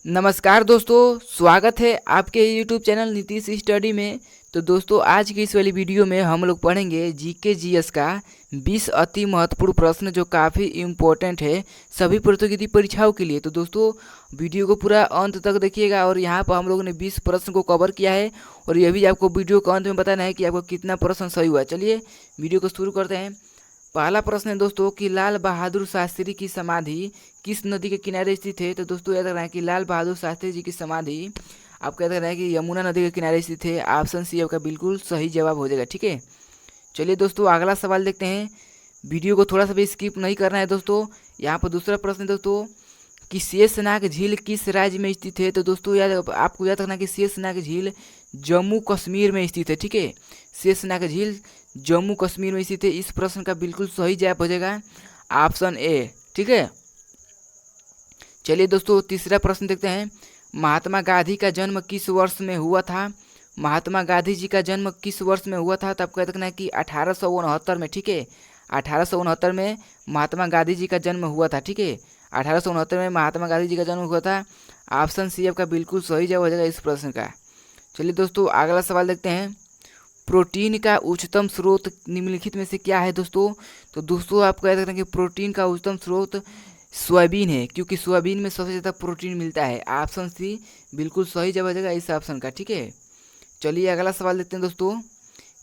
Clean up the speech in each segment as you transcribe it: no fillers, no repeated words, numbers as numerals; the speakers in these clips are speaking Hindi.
नमस्कार दोस्तों, स्वागत है आपके YouTube चैनल नीतीश स्टडी में। तो दोस्तों, आज की इस वाली वीडियो में हम लोग पढ़ेंगे जीके जीएस का 20 अति महत्वपूर्ण प्रश्न जो काफ़ी इम्पोर्टेंट है सभी प्रतियोगिता परीक्षाओं के लिए। तो दोस्तों, वीडियो को पूरा अंत तक देखिएगा और यहाँ पर हम लोगों ने 20 प्रश्न को कवर किया है और यह भी आपको वीडियो के अंत में बताना है कि आपको कितना प्रश्न सही हुआ। चलिए वीडियो को शुरू करते हैं। पहला प्रश्न है दोस्तों कि लाल बहादुर शास्त्री की समाधि किस नदी के किनारे स्थित है। तो दोस्तों, याद रखना है कि लाल बहादुर शास्त्री जी की समाधि आपको याद रखना है कि यमुना नदी के किनारे स्थित है। ऑप्शन सी आपका बिल्कुल सही जवाब हो जाएगा। ठीक है, चलिए दोस्तों अगला सवाल देखते हैं। वीडियो को थोड़ा सा भी स्किप नहीं करना है दोस्तों। यहाँ पर दूसरा प्रश्न है दोस्तों कि शेषनाग झील किस राज्य में स्थित है। तो दोस्तों, आपको याद रखना कि शेषनाग झील जम्मू कश्मीर में स्थित है। ठीक है, शेषनाग झील जम्मू कश्मीर में स्थित है। इस प्रश्न का बिल्कुल सही जवाब हो जाएगा ऑप्शन ए। ठीक है, चलिए दोस्तों तीसरा प्रश्न देखते हैं। महात्मा गांधी का जन्म किस वर्ष में हुआ था। महात्मा गांधी जी का जन्म किस वर्ष में हुआ था। तो आपको याद रखना है कि 1869 में। ठीक है, 1869 में महात्मा गांधी जी का जन्म हुआ था। ठीक है, 1869 में महात्मा गांधी जी का जन्म हुआ था। ऑप्शन सी आपका बिल्कुल सही जवाब हो जाएगा इस प्रश्न का। चलिए दोस्तों अगला सवाल देखते हैं। प्रोटीन का उच्चतम स्रोत निम्नलिखित में से क्या है दोस्तों। तो दोस्तों, आपको याद रखना है कि प्रोटीन का उच्चतम स्रोत सोयाबीन है, क्योंकि सोयाबीन में सबसे ज़्यादा प्रोटीन मिलता है। ऑप्शन सी बिल्कुल सही जवाब हो जाएगा इस ऑप्शन का। ठीक है, चलिए अगला सवाल देखते हैं दोस्तों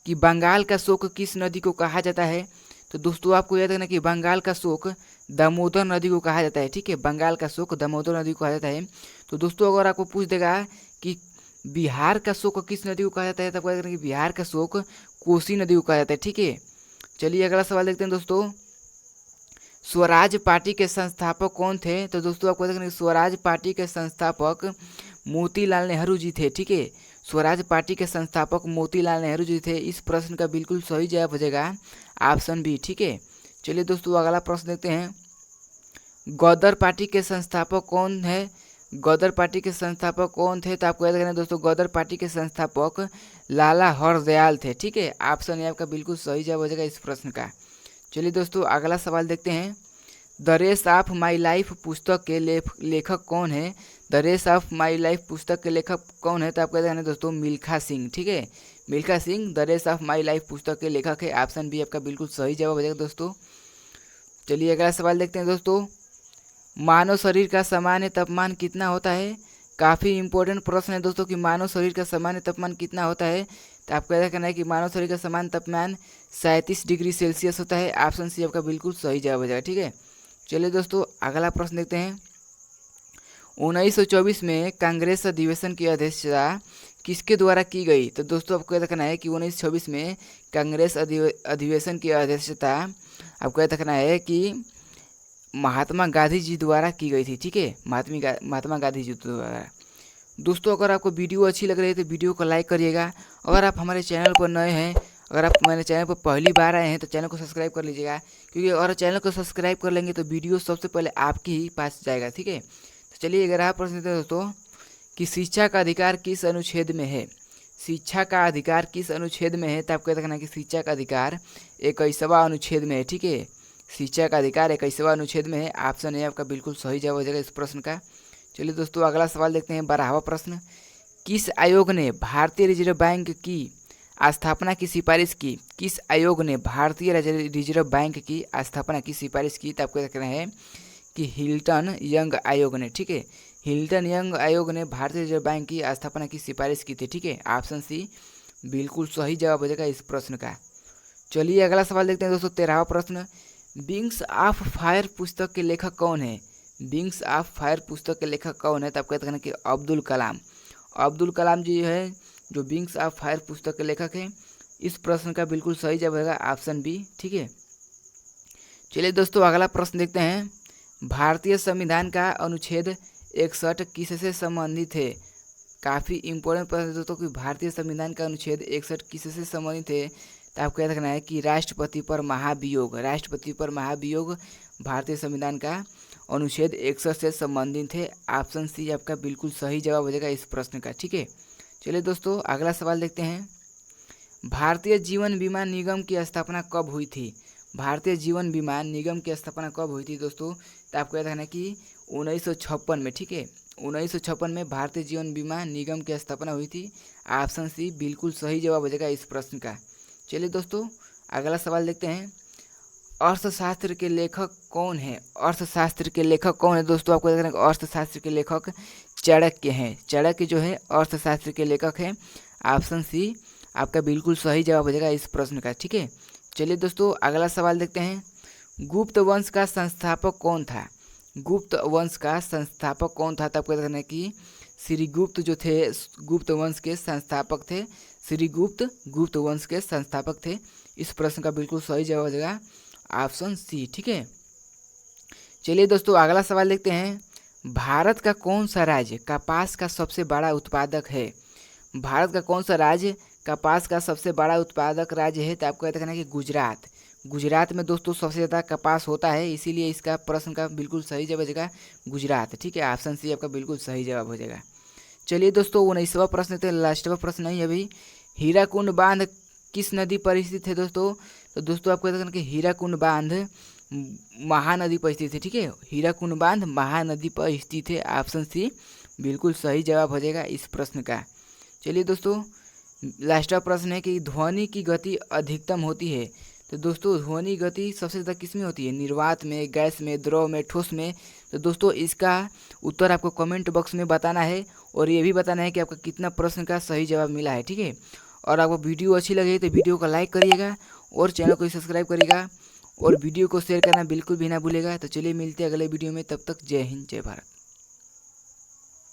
कि बंगाल का शोक किस नदी को कहा जाता है। तो दोस्तों, आपको याद रखना कि बंगाल का शोक दामोदर नदी को कहा जाता है। ठीक है, बंगाल का शोक दामोदर नदी को कहा जाता है। तो दोस्तों, अगर आपको पूछ देगा कि बिहार का शोक किस नदी को कहा जाता है, तो आपको याद रखना कि बिहार का शोक कोसी नदी को कहा जाता है। ठीक है, चलिए अगला सवाल देखते हैं दोस्तों। स्वराज पार्टी के संस्थापक कौन थे। तो दोस्तों, आपको देखना स्वराज पार्टी के संस्थापक मोतीलाल नेहरू जी थे। ठीक है, स्वराज पार्टी के संस्थापक मोतीलाल नेहरू जी थे। इस प्रश्न का बिल्कुल सही जवाब हो जाएगा ऑप्शन बी। ठीक है, चलिए दोस्तों अगला प्रश्न देखते हैं। गदर पार्टी के संस्थापक कौन है। गदर पार्टी के संस्थापक कौन थे। तो आपको याद रखना दोस्तों, गदर पार्टी के संस्थापक लाला हरदयाल थे। ठीक है, ऑप्शन ए आपका बिल्कुल सही जवाब हो जाएगा इस प्रश्न का। चलिए दोस्तों अगला सवाल देखते हैं। The race of my life पुस्तक के लेखक कौन है। The race of my life पुस्तक के लेखक कौन है। तो आपको याद रखना दोस्तों मिल्खा सिंह। ठीक है, Milkha Singh the race of my life पुस्तक के लेखक है। ऑप्शन बी आपका बिल्कुल सही जवाब हो जाएगा दोस्तों। चलिए अगला सवाल देखते हैं दोस्तों। मानव शरीर का सामान्य तापमान कितना होता है। काफ़ी इंपॉर्टेंट प्रश्न है दोस्तों कि मानव शरीर का सामान्य तापमान कितना होता है। तो आपको याद रखना है कि मानव शरीर का सामान्य तापमान 37 डिग्री सेल्सियस होता है। ऑप्शन सी आपका बिल्कुल सही जवाब हो जाएगा। ठीक है, चलिए दोस्तों अगला प्रश्न देखते हैं। 1924 में कांग्रेस अधिवेशन की अध्यक्षता किसके द्वारा की गई। तो दोस्तों, आपको याद रखना है कि 1924 में कांग्रेस अधिवेशन की अध्यक्षता आपको याद रखना है कि महात्मा गांधी जी द्वारा की गई थी। ठीक है, महात्मा गांधी जी द्वारा। दोस्तों, अगर आपको वीडियो अच्छी लग रही है तो वीडियो को लाइक करिएगा। अगर आप हमारे चैनल पर नए हैं, अगर आप मेरे चैनल पर पहली बार आए हैं तो चैनल को सब्सक्राइब कर लीजिएगा, क्योंकि अगर चैनल को सब्सक्राइब कर लेंगे तो वीडियो सबसे पहले आपके ही पास जाएगा। ठीक है, तो चलिए 11 प्रश्न देते हैं दोस्तों कि शिक्षा का अधिकार किस अनुच्छेद में है। शिक्षा का अधिकार किस अनुच्छेद में है। तो आपको याद रखना है कि शिक्षा का अधिकार 21वां अनुच्छेद में है। ठीक है, शिक्षा का अधिकार 21वां अनुच्छेद में है। ऑप्शन ए आपका बिल्कुल सही जवाब हो जाएगा इस प्रश्न का। चलिए दोस्तों अगला सवाल देखते हैं। 12वां प्रश्न। किस आयोग ने भारतीय रिजर्व बैंक की स्थापना की सिफारिश की। किस आयोग ने भारतीय रिजर्व बैंक की स्थापना की सिफारिश की। तो आपको रखना है कि हिल्टन यंग आयोग ने। ठीक है, हिल्टन यंग आयोग ने भारतीय रिजर्व बैंक की स्थापना की सिफारिश की थी। ठीक है, ऑप्शन सी बिल्कुल सही जवाब हो जाएगा इस प्रश्न का। चलिए अगला सवाल देखते हैं दोस्तों। 13वां प्रश्न। विंग्स ऑफ फायर पुस्तक के लेखक कौन है। विंग्स ऑफ फायर पुस्तक के लेखक कौन है। तो आपको कहते हैं कि अब्दुल कलाम। अब्दुल कलाम जी है जो विंग्स ऑफ फायर पुस्तक के लेखक हैं। इस प्रश्न का बिल्कुल सही जवाब होगा ऑप्शन बी। ठीक है, चलिए दोस्तों अगला प्रश्न देखते हैं। भारतीय संविधान का अनुच्छेद 61 किससे संबंधित है। काफ़ी इंपॉर्टेंट प्रश्न दोस्तों कि भारतीय संविधान का अनुच्छेद 61 किससे संबंधित है। तो आपको याद रखना है कि राष्ट्रपति पर महाभियोग। राष्ट्रपति पर महाभियोग भारतीय संविधान का अनुच्छेद 61 से संबंधित है। ऑप्शन सी आपका बिल्कुल सही जवाब हो जाएगा इस प्रश्न का। ठीक है, चलिए दोस्तों अगला सवाल देखते हैं। भारतीय जीवन बीमा निगम की स्थापना कब हुई थी। भारतीय जीवन बीमा निगम की स्थापना कब हुई थी दोस्तों। तो आपको याद रखना है कि 1956 में, ठीक है। 1956 में भारतीय जीवन बीमा निगम की स्थापना हुई थी। ऑप्शन सी बिल्कुल सही जवाब हो जाएगा इस प्रश्न का। चलिए दोस्तों अगला सवाल देखते हैं। अर्थशास्त्र के लेखक कौन है? अर्थशास्त्र के लेखक कौन है दोस्तों? आपको देखना है अर्थशास्त्र के लेखक चाणक्य हैं। चाणक्य जो है अर्थशास्त्र के लेखक हैं। ऑप्शन सी आपका बिल्कुल सही जवाब हो जाएगा इस प्रश्न का, ठीक है। चलिए दोस्तों अगला सवाल देखते हैं। गुप्त वंश का संस्थापक कौन था? गुप्त वंश का संस्थापक कौन था? तो आपको देखना है कि श्रीगुप्त जो थे गुप्त वंश के संस्थापक थे। श्रीगुप्त गुप्त वंश के संस्थापक थे। इस प्रश्न का बिल्कुल सही जवाब हो जाएगा ऑप्शन सी, ठीक है। चलिए दोस्तों अगला सवाल देखते हैं। भारत का कौन सा राज्य कपास का सबसे बड़ा उत्पादक है? भारत का कौन सा राज्य कपास का सबसे बड़ा उत्पादक राज्य है? तो आपको देखना है कि गुजरात। गुजरात में दोस्तों सबसे ज़्यादा कपास होता है, इसीलिए इसका प्रश्न का बिल्कुल सही जवाब हो जाएगा गुजरात, ठीक है। ऑप्शन सी आपका बिल्कुल सही जवाब हो जाएगा। चलिए दोस्तों 19वां प्रश्न थे, लास्टवा प्रश्न नहीं अभी। हीराकुंड बांध किस नदी पर स्थित है दोस्तों? तो दोस्तों आपको देखना कि हीराकुंड बांध महानदी पर स्थित है, ठीक है। हीराकुंड बांध महानदी पर स्थित है। ऑप्शन सी बिल्कुल सही जवाब हो जाएगा इस प्रश्न का। चलिए दोस्तों लास्टवा प्रश्न है कि ध्वनि की गति अधिकतम होती है। तो दोस्तों ध्वनि गति सबसे ज़्यादा किस में होती है? निर्वात में, गैस में, द्रव में, ठोस में। तो दोस्तों इसका उत्तर आपको कमेंट बॉक्स में बताना है और ये भी बताना है कि आपका कितना प्रश्न का सही जवाब मिला है, ठीक है। और आपको वीडियो अच्छी लगे तो वीडियो को लाइक करिएगा और चैनल को सब्सक्राइब करिएगा और वीडियो को शेयर करना बिल्कुल भी ना भूलेगा। तो चलिए मिलते हैं अगले वीडियो में, तब तक जय हिंद जय भारत।